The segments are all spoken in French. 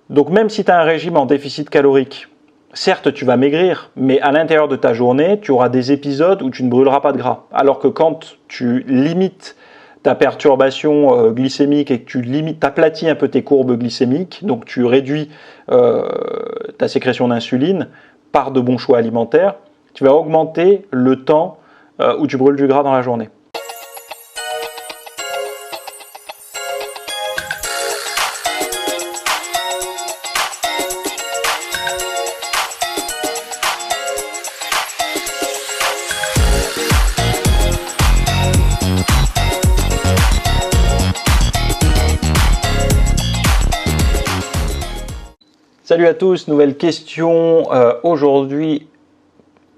Donc même si tu as un régime en déficit calorique, certes tu vas maigrir, mais à l'intérieur de ta journée, tu auras des épisodes où tu ne brûleras pas de gras. Alors que quand tu limites ta perturbation glycémique et que tu aplatis un peu tes courbes glycémiques, donc tu réduis ta sécrétion d'insuline par de bons choix alimentaires, tu vas augmenter le temps où tu brûles du gras dans la journée. Salut à tous, nouvelle question aujourd'hui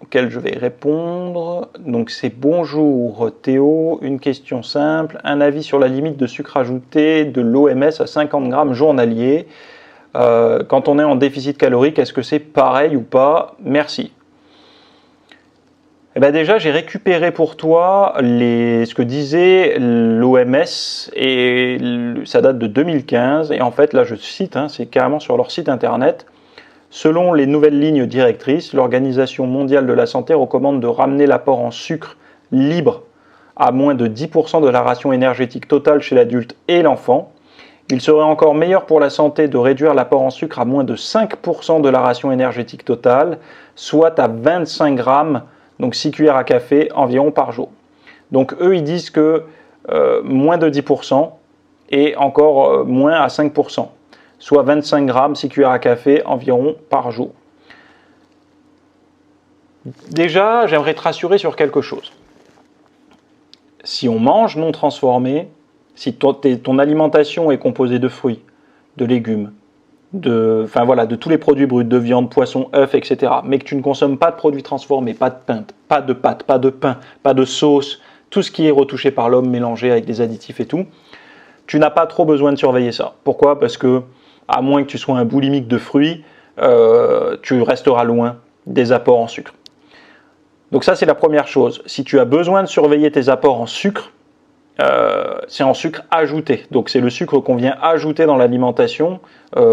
auquel je vais répondre. Donc c'est bonjour Théo, une question simple, un avis sur la limite de sucre ajouté de l'OMS à 50 grammes journaliers. Quand on est en déficit calorique, est-ce que c'est pareil ou pas? Merci. Eh bien déjà, j'ai récupéré pour toi ce que disait l'OMS et ça date de 2015. Et en fait, là, je cite, c'est carrément sur leur site internet. Selon les nouvelles lignes directrices, l'Organisation mondiale de la santé recommande de ramener l'apport en sucre libre à moins de 10% de la ration énergétique totale chez l'adulte et l'enfant. Il serait encore meilleur pour la santé de réduire l'apport en sucre à moins de 5% de la ration énergétique totale, soit à 25 grammes. Donc 6 cuillères à café environ par jour. Donc eux, ils disent que moins de 10% et encore moins à 5%, soit 25 grammes, 6 cuillères à café environ par jour. Déjà, j'aimerais te rassurer sur quelque chose. Si on mange non transformé, si ton alimentation est composée de fruits, de légumes, de tous les produits bruts, de viande, poisson, œufs, etc. Mais que tu ne consommes pas de produits transformés, pas de pain, pas de pâtes, pas de pain, pas de sauce, tout ce qui est retouché par l'homme, mélangé avec des additifs et tout, tu n'as pas trop besoin de surveiller ça. Pourquoi? Parce que, à moins que tu sois un boulimique de fruits, tu resteras loin des apports en sucre. Donc ça, c'est la première chose. Si tu as besoin de surveiller tes apports en sucre, c'est en sucre ajouté. Donc c'est le sucre qu'on vient ajouter dans l'alimentation,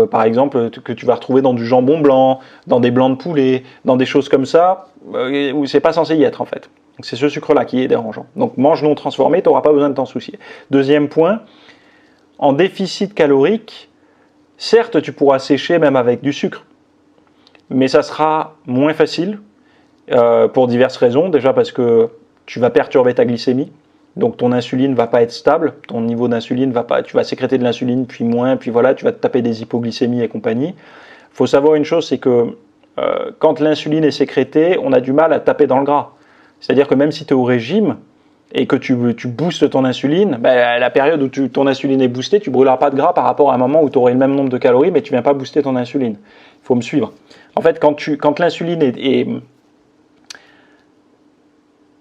par exemple que tu vas retrouver dans du jambon blanc, dans des blancs de poulet, dans des choses comme ça, où c'est pas censé y être en fait. Donc c'est ce sucre-là qui est dérangeant. Donc mange non transformé, tu n'auras pas besoin de t'en soucier. Deuxième point, en déficit calorique, certes tu pourras sécher même avec du sucre, mais ça sera moins facile pour diverses raisons. Déjà parce que tu vas perturber ta glycémie. Donc ton insuline ne va pas être stable, ton niveau d'insuline va pas, tu vas sécréter de l'insuline puis moins, puis voilà, tu vas te taper des hypoglycémies et compagnie. Il faut savoir une chose, c'est que quand l'insuline est sécrétée, on a du mal à taper dans le gras. C'est-à-dire que même si tu es au régime et que tu boostes ton insuline, à la période où ton insuline est boostée, tu ne brûleras pas de gras par rapport à un moment où tu aurais le même nombre de calories, mais tu ne viens pas booster ton insuline. Il faut me suivre. En fait, quand l'insuline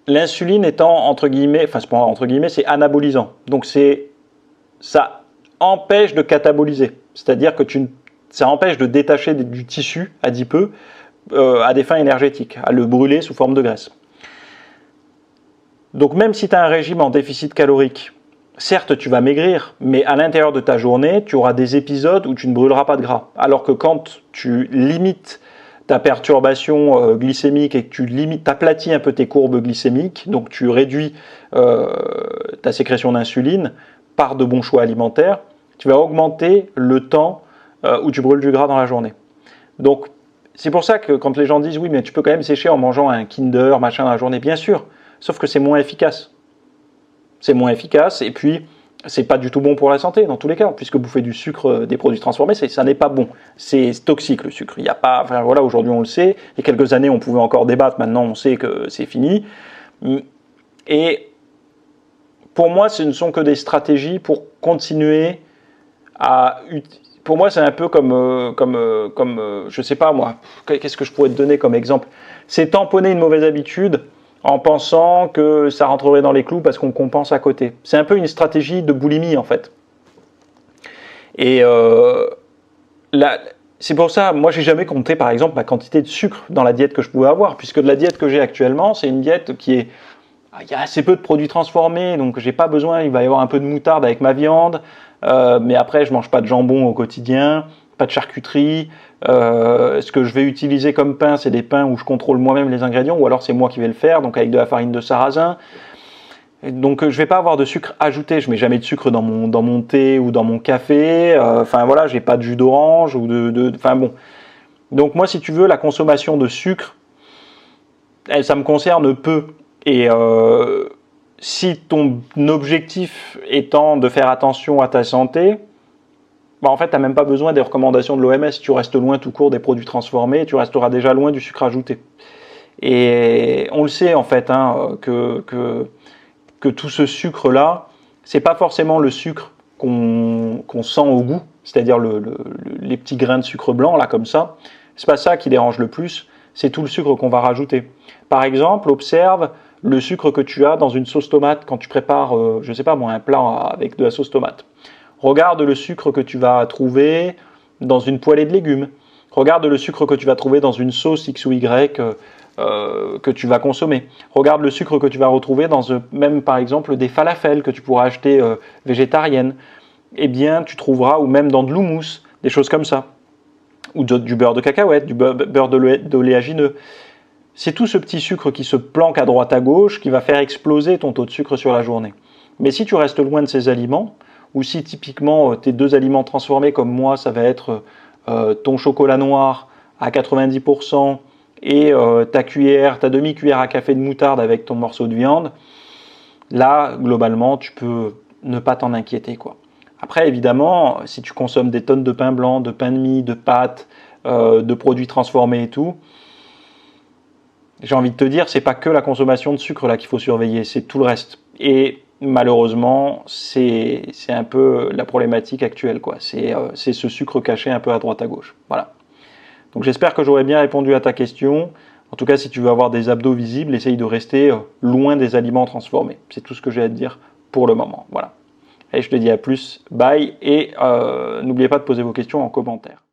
L'insuline étant, entre guillemets, c'est pas entre guillemets, c'est anabolisant. Donc ça empêche de cataboliser. C'est-à-dire que ça empêche de détacher du tissu adipeux à des fins énergétiques, à le brûler sous forme de graisse. Donc même si tu as un régime en déficit calorique, certes tu vas maigrir, mais à l'intérieur de ta journée, tu auras des épisodes où tu ne brûleras pas de gras. Alors que quand tu limites ta perturbation glycémique et que tu aplatis un peu tes courbes glycémiques, donc tu réduis ta sécrétion d'insuline par de bons choix alimentaires, tu vas augmenter le temps où tu brûles du gras dans la journée. Donc c'est pour ça que quand les gens disent oui mais tu peux quand même sécher en mangeant un Kinder machin dans la journée, bien sûr, sauf que c'est moins efficace. C'est moins efficace et puis c'est pas du tout bon pour la santé dans tous les cas, puisque bouffer du sucre, des produits transformés, ça n'est pas bon. C'est toxique le sucre. Il y a pas, aujourd'hui on le sait. Il y a quelques années on pouvait encore débattre. Maintenant on sait que c'est fini. Et pour moi, ce ne sont que des stratégies pour continuer à. Pour moi, c'est un peu comme je sais pas moi. Qu'est-ce que je pourrais te donner comme exemple? C'est tamponner une mauvaise habitude en pensant que ça rentrerait dans les clous parce qu'on compense à côté. C'est un peu une stratégie de boulimie en fait. Et c'est pour ça, moi j'ai jamais compté par exemple ma quantité de sucre dans la diète que je pouvais avoir, puisque de la diète que j'ai actuellement, c'est une diète qui est... Il y a assez peu de produits transformés, donc j'ai pas besoin, il va y avoir un peu de moutarde avec ma viande, mais après je mange pas de jambon au quotidien, pas de charcuterie. Ce que je vais utiliser comme pain, c'est des pains où je contrôle moi-même les ingrédients, ou alors c'est moi qui vais le faire, donc avec de la farine de sarrasin. Donc je vais pas avoir de sucre ajouté, je mets jamais de sucre dans mon thé ou dans mon café, enfin voilà, j'ai pas de jus d'orange ou enfin bon. Donc moi, si tu veux, la consommation de sucre, ça me concerne peu. Et si ton objectif étant de faire attention à ta santé, bah en fait, tu n'as même pas besoin des recommandations de l'OMS. Tu restes loin tout court des produits transformés, tu resteras déjà loin du sucre ajouté. Et on le sait en fait, hein, que tout ce sucre-là, c'est pas forcément le sucre qu'on sent au goût, c'est-à-dire les petits grains de sucre blanc, là, comme ça. C'est pas ça qui dérange le plus, c'est tout le sucre qu'on va rajouter. Par exemple, observe le sucre que tu as dans une sauce tomate quand tu prépares, je sais pas moi, un plat avec de la sauce tomate. Regarde le sucre que tu vas trouver dans une poêlée de légumes. Regarde le sucre que tu vas trouver dans une sauce X ou Y que tu vas consommer. Regarde le sucre que tu vas retrouver dans même par exemple des falafels que tu pourras acheter végétariennes. Eh bien, tu trouveras, ou même dans de l'houmous, des choses comme ça. Ou du beurre de cacahuète, du beurre d'oléagineux. C'est tout ce petit sucre qui se planque à droite à gauche qui va faire exploser ton taux de sucre sur la journée. Mais si tu restes loin de ces aliments, ou si typiquement tes deux aliments transformés comme moi, ça va être ton chocolat noir à 90% et ta demi-cuillère à café de moutarde avec ton morceau de viande, là, globalement, tu peux ne pas t'en inquiéter, quoi. Après, évidemment, si tu consommes des tonnes de pain blanc, de pain de mie, de pâtes, de produits transformés et tout, j'ai envie de te dire, c'est pas que la consommation de sucre là qu'il faut surveiller, c'est tout le reste. Et malheureusement, c'est un peu la problématique actuelle, quoi. C'est ce sucre caché un peu à droite à gauche. Voilà. Donc j'espère que j'aurai bien répondu à ta question. En tout cas, si tu veux avoir des abdos visibles, essaye de rester loin des aliments transformés. C'est tout ce que j'ai à te dire pour le moment. Voilà. Et je te dis à plus, bye, et n'oubliez pas de poser vos questions en commentaire.